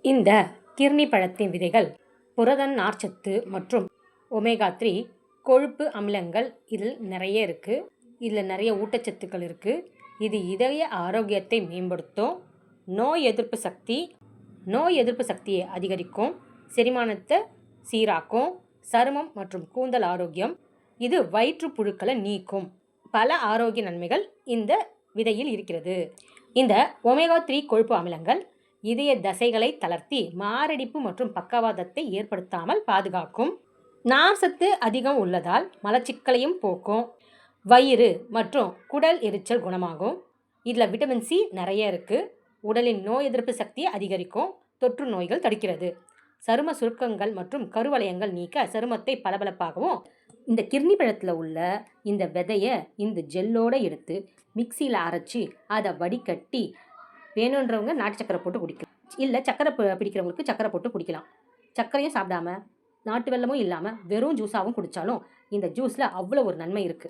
இந்த கிர்னி பழத்தின் விதைகள் புரத நார்ச்சத்து மற்றும் ஒமேகா 3 கொழுப்பு அமிலங்கள் இதில் நிறைய இருக்குது. இதில் நிறைய ஊட்டச்சத்துக்கள் இருக்குது. இது இதய ஆரோக்கியத்தை மேம்படுத்தும், நோய் எதிர்ப்பு சக்தியை அதிகரிக்கும், செரிமானத்தை சீராக்கும், சருமம் மற்றும் கூந்தல் ஆரோக்கியம். இது வயிற்று புழுக்களை நீக்கும். பல ஆரோக்கிய நன்மைகள் இந்த விதையில் இருக்கிறது. இந்த ஒமேகா 3 கொழுப்பு அமிலங்கள் இதய தசைகளை தளர்த்தி மாரடைப்பு மற்றும் பக்கவாதத்தை ஏற்படுத்தாமல் பாதுகாக்கும். நார்ச்சத்து அதிகம் உள்ளதால் மலச்சிக்கலையும் போக்கும், வயிறு மற்றும் குடல் எரிச்சல் குணமாகும். இதில் விட்டமின் சி நிறைய இருக்குது. உடலின் நோய் எதிர்ப்பு சக்தியை அதிகரிக்கும், தொற்று நோய்கள் தடுக்கிறது, சரும சுருக்கங்கள் மற்றும் கருவளையங்கள் நீக்க சருமத்தை பளபளப்பாகவும். இந்த கிர்னி பழத்தில் உள்ள இந்த விதையை இந்த ஜெல்லோடு எடுத்து மிக்சியில் அரைச்சி அதை வடிகட்டி வேணுன்றவங்க நாட்டு சக்கரை போட்டு குடிக்கலாம். இல்லை சக்கரை பிடிக்கிறவங்களுக்கு சக்கரை போட்டு குடிக்கலாம். சக்கரையும் சாப்பிடாம நாட்டு வெல்லமும் இல்லாமல் வெறும் ஜூஸாகவும் குடித்தாலும் இந்த ஜூஸில் அவ்வளோ ஒரு நன்மை இருக்குது.